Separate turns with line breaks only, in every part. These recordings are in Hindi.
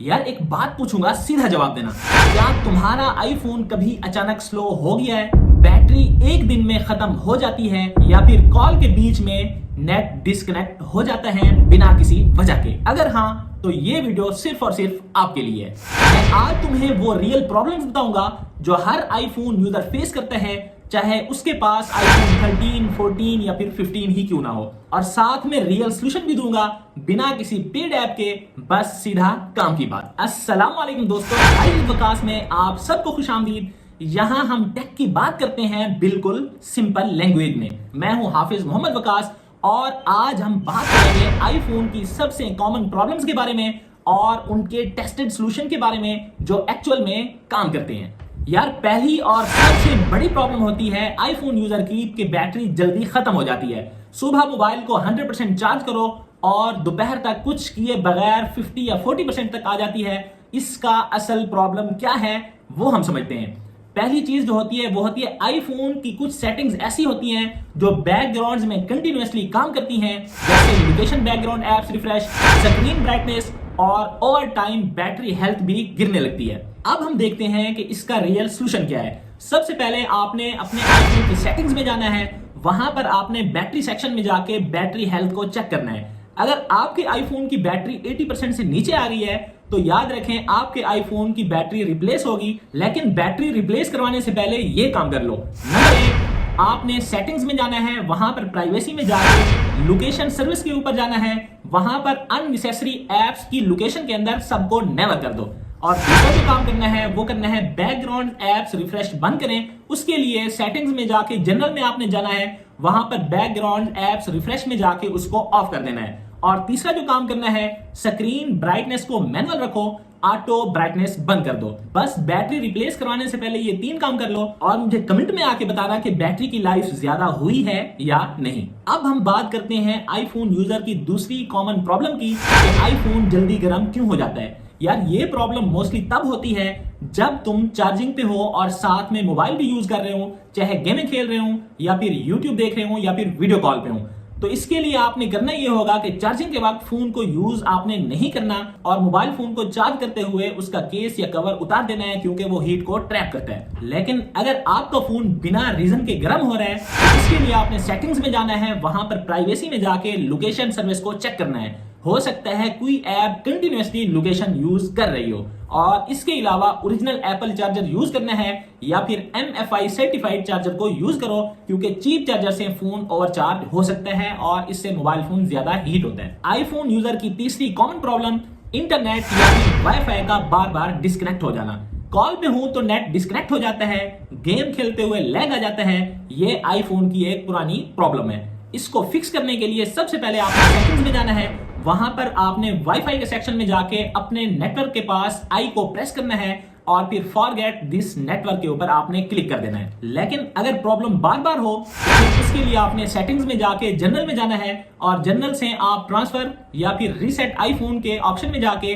यार एक बात पूछूंगा, सीधा जवाब देना। क्या तुम्हारा आईफोन कभी अचानक स्लो हो गया है, बैटरी एक दिन में खत्म हो जाती है, या फिर कॉल के बीच में नेट डिस्कनेक्ट हो जाता है बिना किसी वजह के? अगर हाँ, तो ये वीडियो सिर्फ और सिर्फ आपके लिए है। मैं आज तुम्हें वो रियल प्रॉब्लम्स बताऊंगा जो हर आईफोन यूजर फेस करता है, चाहे उसके पास आईफोन 13, 14 या फिर 15 ही क्यों ना हो। और साथ में रियल सॉल्यूशन भी दूंगा बिना किसी पेड ऐप के, बस सीधा काम की बात। अस्सलाम वालेकुम दोस्तों, वकास में आप सबको खुशामदीद। यहां हम टेक की बात करते हैं बिल्कुल सिंपल लैंग्वेज में। मैं हूं हाफिज मोहम्मद वकास और आज हम बात करेंगे आईफोन की सबसे कॉमन प्रॉब्लम्स के बारे में और उनके टेस्टेड सॉल्यूशन के बारे में जो एक्चुअल में काम करते हैं। यार पहली और सबसे बड़ी प्रॉब्लम होती है आईफोन यूजर की कि बैटरी जल्दी खत्म हो जाती है। सुबह मोबाइल को 100% चार्ज करो और दोपहर तक कुछ किए बगैर 50 या 40% तक आ जाती है। इसका असल प्रॉब्लम क्या है वो हम समझते हैं। पहली चीज जो होती है वो होती है आईफोन की कुछ सेटिंग्स ऐसी होती हैं जो बैकग्राउंड्स में कंटिन्यूअसली काम करती हैं, जैसे location background apps refresh, screen brightness और ओवर टाइम बैटरी हेल्थ भी गिरने लगती है। अब हम देखते हैं कि इसका रियल सॉल्यूशन क्या है। सबसे पहले आपने अपने आईफोन की सेटिंग्स में जाना है, वहां पर आपने बैटरी सेक्शन में जाके बैटरी हेल्थ को चेक करना है। अगर आपके आईफोन की बैटरी 80% से नीचे आ रही है तो याद रखें आपके आईफोन की बैटरी रिप्लेस होगी। लेकिन बैटरी रिप्लेस करवाने से पहले ये काम कर लो। नंबर 1, आपने सेटिंग्स में जाना है, वहां पर प्राइवेसी में जाकर लोकेशन सर्विस के ऊपर जाना है, वहां पर अननेसेसरी एप्स की लोकेशन के अंदर सबको नेवर कर दो। और दूसरा जो काम करना है वो करना है बैकग्राउंड एप्स रिफ्रेश बंद करें। उसके लिए सेटिंग्स में जाके जनरल में आपने जाना है, वहां पर बैकग्राउंड एप्स रिफ्रेश में जाके उसको ऑफ कर देना है। और तीसरा जो काम करना है स्क्रीन ब्राइटनेस को मैनुअल रखो, ऑटो ब्राइटनेस बंद कर दो। बस बैटरी रिप्लेस करवाने से पहले ये 3 काम कर लो और मुझे कमेंट में आके बताना कि बैटरी की लाइफ ज्यादा हुई है या नहीं। अब हम बात करते हैं आईफोन यूजर की दूसरी कॉमन प्रॉब्लम की कि आईफोन जल्दी गर्म क्यों हो जाता है। यार ये प्रॉब्लम मोस्टली तब होती है जब तुम चार्जिंग पे हो और साथ में मोबाइल भी यूज कर रहे हो, चाहे गेमिंग खेल रहे हो या फिर यूट्यूब देख रहे हो या फिर वीडियो कॉल पे हो। तो इसके लिए आपने करना यह होगा कि चार्जिंग के वक्त फोन को यूज आपने नहीं करना और मोबाइल फोन को चार्ज करते हुए उसका केस या कवर उतार देना है, क्योंकि वो हीट को ट्रैप करता है। लेकिन अगर आपका फोन बिना रीजन के गर्म हो रहा है तो इसके लिए आपने सेटिंग्स में जाना है, वहां पर प्राइवेसी में जाके लोकेशन सर्विस को चेक करना है। हो सकता है कोई ऐप कंटिन्यूअसली लोकेशन यूज कर रही हो और इसके अलावा ओरिजिनल एप्पल चार्जर यूज करना है या फिर MFI सर्टिफाइड चार्जर को यूज करो, क्योंकि चीप चार्जर से फोन ओवरचार्ज हो सकता है और इससे मोबाइल फोन ज्यादा हीट होता है। आईफोन यूजर की तीसरी कॉमन प्रॉब्लम इंटरनेट या फिर वाईफाई का बार बार डिस्कनेक्ट हो जाना। कॉल पे हूं तो नेट डिस्कनेक्ट हो जाता है, गेम खेलते हुए लैग आ जाता है। ये आईफोन की एक पुरानी प्रॉब्लम है। इसको फिक्स करने के लिए सबसे पहले आपको सेटिंग्स में जाना है, वहां पर आपने वाईफाई के सेक्शन में जाके अपने नेटवर्क के पास आई को प्रेस करना है और फिर फॉरगेट दिस नेटवर्क के ऊपर आपने क्लिक कर देना है। लेकिन अगर प्रॉब्लम बार बार हो तो इसके लिए आपने सेटिंग्स में जाके जनरल में जाना है और जनरल से आप ट्रांसफर या फिर रीसेट आईफोन के ऑप्शन में जाके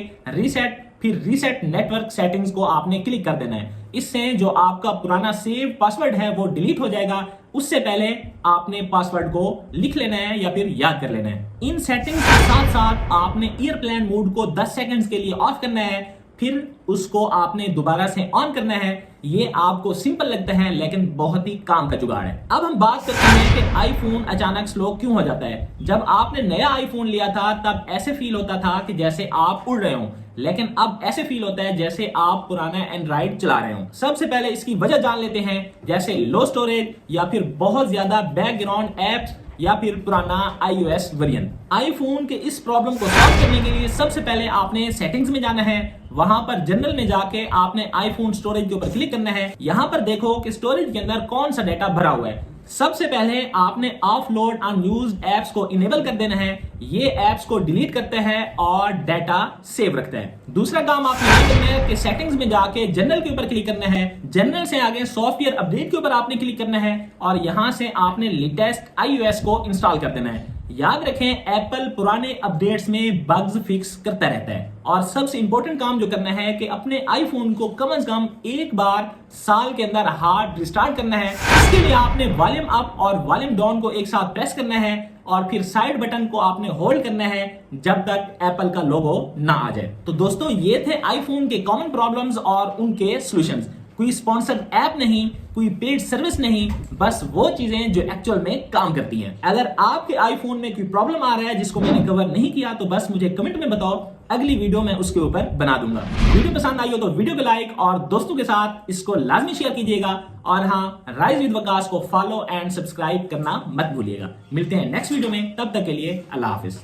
रीसेट नेटवर्क सेटिंग्स को आपने क्लिक कर देना है। इससे जो आपका पुराना सेव पासवर्ड है वो डिलीट हो जाएगा। उससे पहले आपने पासवर्ड को लिख लेना है या फिर याद कर लेना है। इन सेटिंग्स के साथ साथ आपने एयरप्लेन मोड को 10 सेकंड्स के लिए ऑफ करना है, फिर उसको आपने दोबारा से ऑन करना है। ये आपको सिंपल लगता है लेकिन बहुत ही काम का जुगाड़ है। अब हम बात करते हैं कि आईफोन अचानक स्लो क्यों हो जाता है। जब आपने नया आईफोन लिया था तब ऐसे फील होता था कि जैसे आप उड़ रहे हो, लेकिन अब ऐसे फील होता है जैसे आप पुराना एंड्रॉइड चला रहे हो। सबसे पहले इसकी वजह जान लेते हैं, जैसे लो स्टोरेज या फिर बहुत ज्यादा बैकग्राउंड एप्स या फिर पुराना iOS वेरिएंट। आईफोन के इस प्रॉब्लम को सॉल्व करने के लिए सबसे पहले आपने सेटिंग्स में जाना है, वहां पर जनरल में जाके आपने आईफोन स्टोरेज के ऊपर क्लिक करना है। यहां पर देखो कि स्टोरेज के अंदर कौन सा डाटा भरा हुआ है। सबसे पहले आपने ऑफलोड अनयूज्ड एप्स को इनेबल कर देना है। ये एप्स को डिलीट करते हैं और डाटा सेव रखते हैं। दूसरा काम आपने ये करना है कि सेटिंग्स में जाके जनरल के ऊपर क्लिक करना है। जनरल से आगे सॉफ्टवेयर अपडेट के ऊपर आपने क्लिक करना है और यहां से आपने लेटेस्ट iOS को इंस्टॉल कर देना है। याद रखें एप्पल पुराने अपडेट्स में बग्स फिक्स करता रहता है। और सबसे इंपॉर्टेंट काम जो करना है कि अपने आईफोन को कम से कम एक बार साल के अंदर हार्ड रिस्टार्ट करना है। इसके लिए आपने वॉल्यूम अप और वॉल्यूम डाउन को एक साथ प्रेस करना है और फिर साइड बटन को आपने होल्ड करना है जब तक एप्पल का लोगो ना आ जाए। तो दोस्तों ये थे आईफोन के कॉमन प्रॉब्लम्स और उनके सॉल्यूशंस। कोई स्पॉन्सर्ड ऐप नहीं, कोई पेड सर्विस नहीं, बस वो चीजें जो एक्चुअल में काम करती हैं। अगर आपके आईफोन में कोई प्रॉब्लम आ रहा है जिसको मैंने कवर नहीं किया तो बस मुझे कमेंट में बताओ, अगली वीडियो में उसके ऊपर बना दूंगा। वीडियो पसंद आई हो तो वीडियो को लाइक और दोस्तों के साथ इसको लाजमी शेयर कीजिएगा। और हाँ, राइज विद वकास को फॉलो एंड सब्सक्राइब करना मत भूलिएगा। मिलते हैं नेक्स्ट वीडियो में, तब तक के लिए अल्लाह हाफिज।